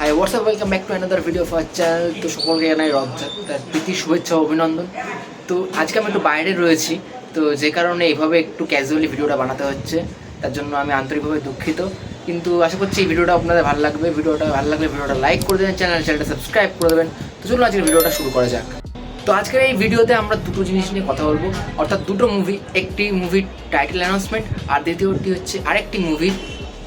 High WhatsApp welcome back to another video for channel. তো সকলকে জানাই রথযাত্রার প্রীতি শুভেচ্ছা অভিনন্দন। তো আজকে আমি একটু বাইরে রয়েছি, তো যে কারণে এইভাবে একটু ক্যাজুয়ালি ভিডিওটা বানাতে হচ্ছে, তার জন্য আমি আন্তরিকভাবে দুঃখিত। কিন্তু আশা করছি এই ভিডিওটা আপনাদের ভালো লাগবে। ভিডিওটা ভালো লাগলে ভিডিওটা লাইক করে দেবেন, চ্যানেলটা সাবস্ক্রাইব করে দেবেন। তো চলুন আজকের ভিডিওটা শুরু করা যাক। তো আজকের এই ভিডিওতে আমরা দুটো জিনিস নিয়ে কথা বলবো, অর্থাৎ দুটো মুভি। একটি মুভির টাইটেল অ্যানাউন্সমেন্ট আর দ্বিতীয়টি হচ্ছে আরেকটি মুভির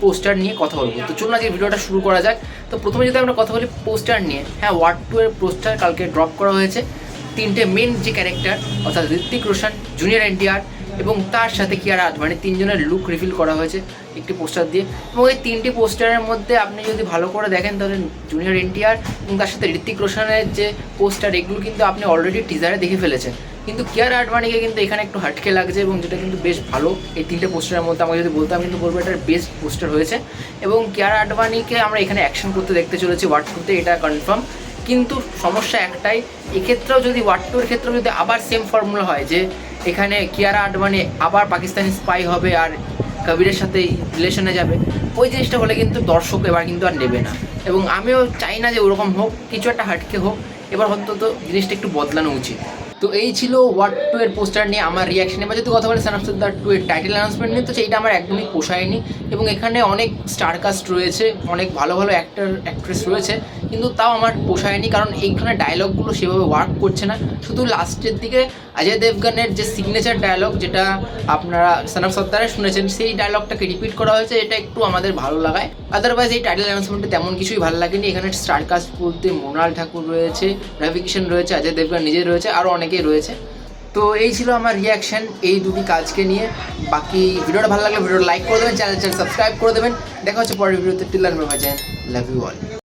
পোস্টার নিয়ে কথা বলবো। তো চলুন আজকে ভিডিওটা শুরু করা যাক। তো প্রথমে যদি আমরা কথা বলি পোস্টার নিয়ে, হ্যাঁ, ওয়ার 2 এর পোস্টার কালকে ড্রপ করা হয়েছে। তিনটে মেন যে ক্যারেক্টার অর্থাৎ ঋত্বিক রোশন, জুনিয়র এনটিআর এবং তার সাথে কিয়ারা আদভানি, তিনজনের লুক রিভিল করা হয়েছে একটি পোস্টার দিয়ে। এবং এই তিনটি পোস্টারের মধ্যে আপনি যদি ভালো করে দেখেন তাহলে জুনিয়র এনটিআর এবং তার সাথে ঋত্বিক রোশনের যে পোস্টার, এগুলো কিন্তু আপনি অলরেডি টিজারে দেখে ফেলেছেন। কিন্তু কিয়ারা আদভানিকে কিন্তু এখানে একটু হাটকে লাগছে এবং যেটা কিন্তু বেশ ভালো। এই তিনটে পোস্টারের মধ্যে আমাকে যদি বলতাম কিন্তু বলবো এটার বেস্ট পোস্টার হয়েছে। এবং কিয়ারা আদভানিকে আমরা এখানে অ্যাকশন করতে দেখতে চলেছি ওয়ার 2-তে, এটা কনফার্ম। কিন্তু সমস্যা একটাই, এক্ষেত্রেও যদি ওয়ার 2 এর ক্ষেত্রেও যদি আবার সেম ফর্মুলা হয় যে এখানে কিয়ারা আদভানি আবার পাকিস্তানি স্পাই হবে আর কবিরের সাথে রিলেশনে যাবে, ওই জিনিসটা হলে কিন্তু দর্শক এবার কিন্তু আর নেবে না। এবং আমিও চাই না যে ওরকম হোক, কিছু একটা হাটকে হোক। এবার অন্তত জিনিসটা একটু বদলানো উচিত। তো এই ছিল ওয়ার 2 এর পোস্টার নিয়ে আমার রিয়াকশন। এবার যদি কথা বলি সান অফ সর্দার 2 এর টাইটেল অ্যানাউন্সমেন্ট নিয়ে, তো সেইটা আমার একদমই পোষায়নি। এবং এখানে অনেক স্টার কাস্ট রয়েছে, অনেক ভালো ভালো অ্যাক্টর অ্যাক্ট্রেস রয়েছে, কিন্তু তাও আমার পোষায়নি। কারণ এইখানে ডায়লগগুলো সেভাবে ওয়ার্ক করছে না। শুধু লাস্টের দিকে অজয় দেবগানের যে সিগনেচার ডায়লগ, যেটা আপনারা সান অফ সর্দারে শুনেছেন, সেই ডায়লগটাকে রিপিট করা হয়েছে, এটা একটু আমাদের ভালো লাগায়। আদারওয়াইজ এই টাইটেল অ্যানাউন্সমেন্টে তেমন কিছুই ভালো লাগেনি। এখানে স্টার কাস্ট বলতে মোনাল ঠাকুর রয়েছে, রবি কিষণ রয়েছে, অজয় দেবগান নিজে রয়েছে, আরও অনেকেই রয়েছে। তো এই ছিল আমার রিয়াকশন এই দুটি কাজকে নিয়ে। বাকি ভিডিওটা ভালো লাগলে ভিডিওটা লাইক করে দেবেন, চ্যানেল সাবস্ক্রাইব করে দেবেন। দেখা হচ্ছে পরের ভিডিওতে। Till then bye bye, love you all.